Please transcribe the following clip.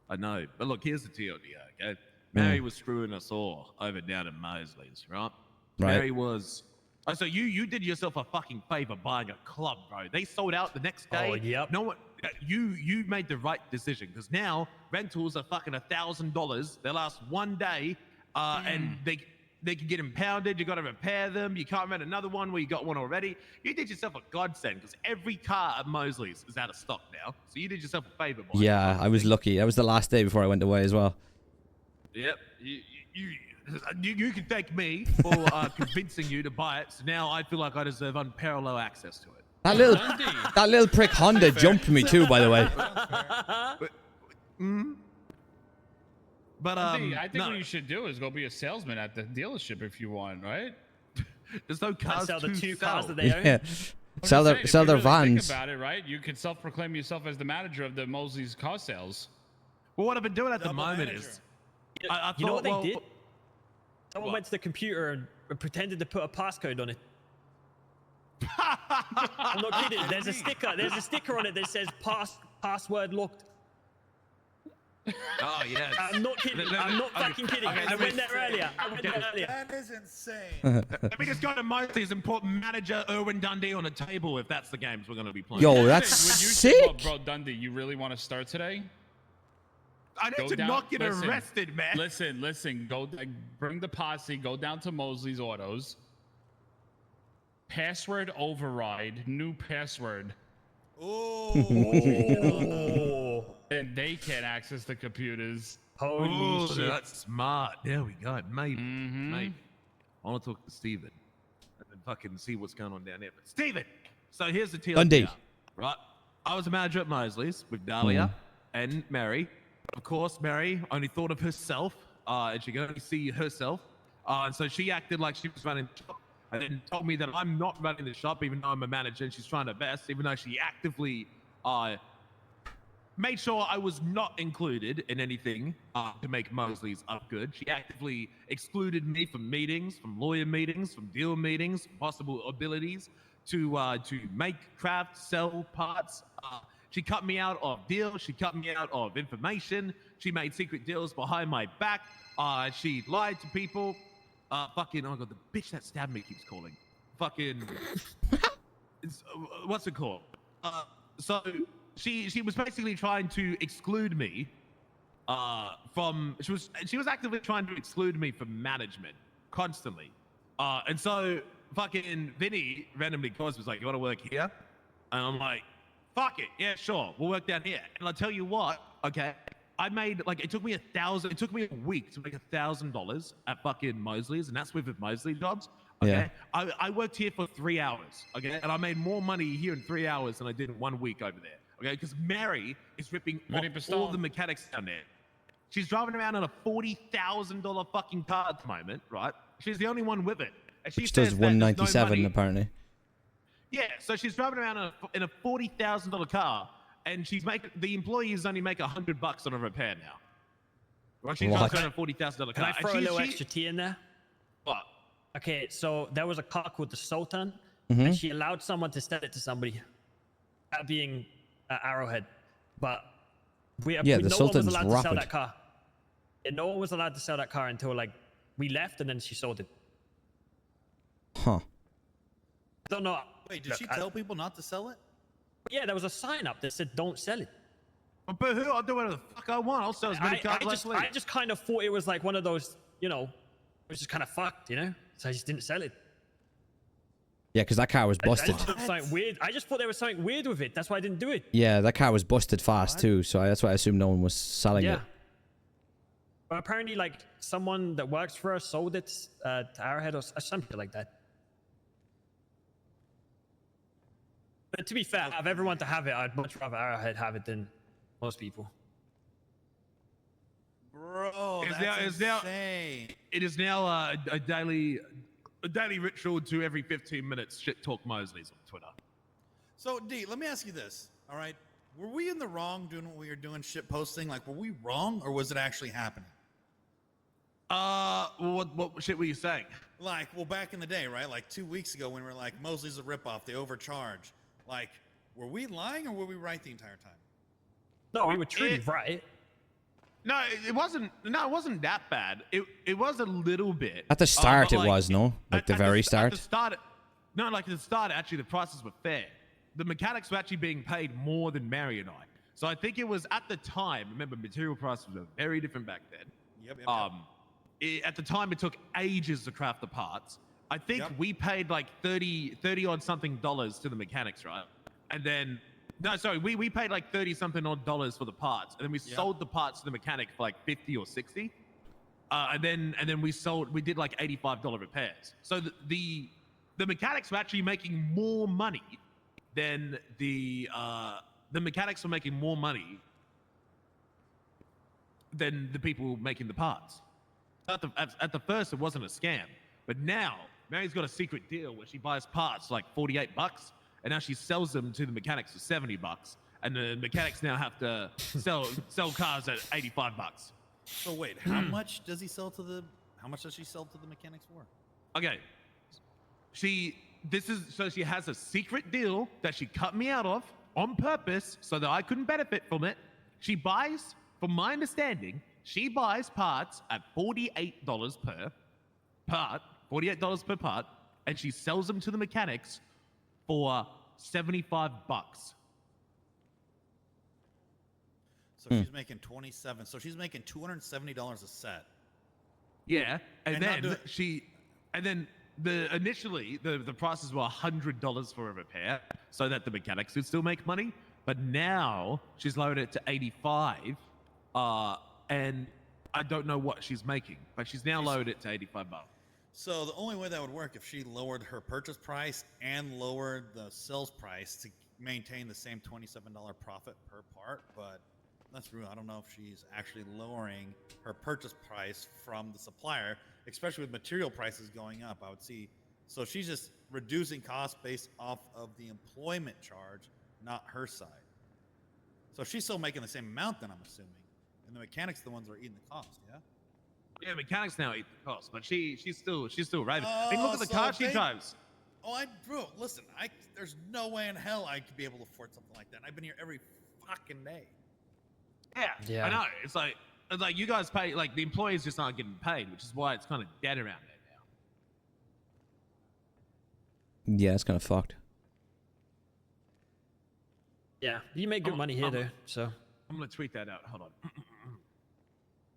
I know. But look, here's the deal, okay? Mary was screwing us all over down in Mosley's, right? Mary was... Oh, so you did yourself a fucking favor buying a club, bro. They sold out the next day. Oh, yep. No one... You made the right decision, because now rentals are fucking $1,000. They last one day, and they can get impounded. You got to repair them. You can't rent another one where you got one already. You did yourself a godsend, because every car at Mosley's is out of stock now. So you did yourself a favor. Yeah, I was lucky. That was the last day before I went away as well. Yep. You can thank me for convincing you to buy it. So now I feel like I deserve unparalleled access to it. That little prick Honda jumped me too, by the way. But I think what you should do is go be a salesman at the dealership if you want, right? There's no cars sell the to two sell. cars that they own. Yeah. Sell their vans. Think about it, right? You can self-proclaim yourself as the manager of the Mosley's car sales. Well, what I've been doing at the moment is, I thought, you know what they did? Someone went to the computer and pretended to put a passcode on it. I'm not kidding. There's a sticker on it that says password locked. Oh yes. I'm not kidding. I'm not fucking kidding. Okay, I went there earlier. That is insane. Let me just go to Mosley's and put manager Irwin Dundee on a table if that's the games we're going to be playing. Yo, that's sick. Bro, Dundee, you really want to start today? I need to not get arrested, man. Listen. Go bring the posse. Go down to Mosley's Autos. Password override. New password. Oh. And they can't access the computers. Holy shit. That's smart. There we go. Maybe. Maybe. I want to talk to Steven and then fucking see what's going on down there. But Steven, so here's the deal. Dundee. Right? I was a manager at Mosley's with Dahlia and Mary. Of course, Mary only thought of herself, and she could only see herself. And so she acted like she was running the shop, and then told me that I'm not running the shop, even though I'm a manager, and she's trying her best, even though she actively made sure I was not included in anything to make Mosley's up good. She actively excluded me from meetings, from lawyer meetings, from deal meetings, possible abilities to make, craft, sell parts. She cut me out of deals. She cut me out of information. She made secret deals behind my back. She lied to people. Fucking, oh god, the bitch that stabbed me keeps calling. Fucking, what's it called? So she was basically trying to exclude me from. She was actively trying to exclude me from management constantly. And so fucking Vinny randomly calls, was like, "You want to work here?" And I'm like, fuck it, yeah, sure, we'll work down here. And I'll tell you what, okay, I made, like, it took me a week to make $1,000 at fucking Mosley's, and that's with Mosley jobs, okay? Yeah. I worked here for 3 hours, okay? And I made more money here in 3 hours than I did in 1 week over there, okay? Because Mary is ripping off all the mechanics down there. She's driving around in a $40,000 fucking car at the moment, right? She's the only one with it. And she does 197 apparently. Yeah, so she's driving around in a $40,000 car, and the employees only make $100 on a repair now. Right? She drives around a $40,000 car. Can I throw a little extra tea in there? What? Okay, so there was a car called the Sultan, and she allowed someone to sell it to somebody, that being Arrowhead. But no one was allowed to sell that car. And no one was allowed to sell that car until like we left, and then she sold it. Huh. I don't know. Wait, did she tell people not to sell it? Yeah, there was a sign up that said don't sell it. But who? I'll do whatever the fuck I want. I'll sell as many cars as I I just kind of thought it was like one of those, it was just kind of fucked, So I just didn't sell it. Yeah, because that car was busted. Something weird. I just thought there was something weird with it. That's why I didn't do it. Yeah, that car was busted fast too, so that's why I assumed no one was selling it. But apparently, like, someone that works for us sold it to Arrowhead or something like that. But to be fair, of everyone to have it, I'd much rather Arrowhead have it than most people. Bro, that's insane. It is now a daily ritual to every 15 minutes shit talk Mosley's on Twitter. So, D, let me ask you this, all right? Were we in the wrong doing what we were doing, shit posting? Like, were we wrong, or was it actually happening? What shit were you saying? Like, well, back in the day, right? Like 2 weeks ago when we were like, Mosley's a ripoff, they overcharge. Like, were we lying or were we right the entire time? No, we were truly right. No, it wasn't. No, it wasn't that bad. It was a little bit. At the start, but, it was, no? Like the very start? At the start, no, like at the start, actually, the prices were fair. The mechanics were actually being paid more than Mary and I. So I think it was at the time. Remember, material prices were very different back then. Yep. At the time, it took ages to craft the parts. I think we paid like 30 odd something dollars to the mechanics, right? And then, no, sorry, we paid like 30 something odd dollars for the parts, and then we sold the parts to the mechanic for like 50 or 60. And then we did like $85 repairs. So the mechanics were actually making more money than the mechanics were making more money than the people making the parts. At the first, it wasn't a scam, but now Mary's got a secret deal where she buys parts like $48, and now she sells them to the mechanics for $70, and the mechanics now have to sell cars at $85. So wait, how much does he sell to the? How much does she sell to the mechanics for? Okay, she has a secret deal that she cut me out of on purpose so that I couldn't benefit from it. She buys, from my understanding, she buys parts at $48 per part, $48 per part, and she sells them to the mechanics for $75. So she's making 27. So she's making $270 a set. Yeah, and then initially the prices were $100 for a repair so that the mechanics could still make money, but now she's lowered it to $85, and I don't know what she's making, but she's now lowered it to $85. So the only way that would work if she lowered her purchase price and lowered the sales price to maintain the same $27 profit per part, but that's rude. I don't know if she's actually lowering her purchase price from the supplier, especially with material prices going up. I would see. So she's just reducing costs based off of the employment charge, not her side. So she's still making the same amount then, I'm assuming. And the mechanics are the ones that are eating the cost, yeah? Yeah, mechanics now eat the cost, but she's still raving. I mean, look at the car she drives. Bro, listen, there's no way in hell I could be able to afford something like that. I've been here every fucking day. Yeah, I know. It's like you guys pay, like the employees just aren't getting paid, which is why it's kind of dead around there now. Yeah, it's kind of fucked. Yeah, you make good money here, though. So I'm gonna tweet that out. Hold on.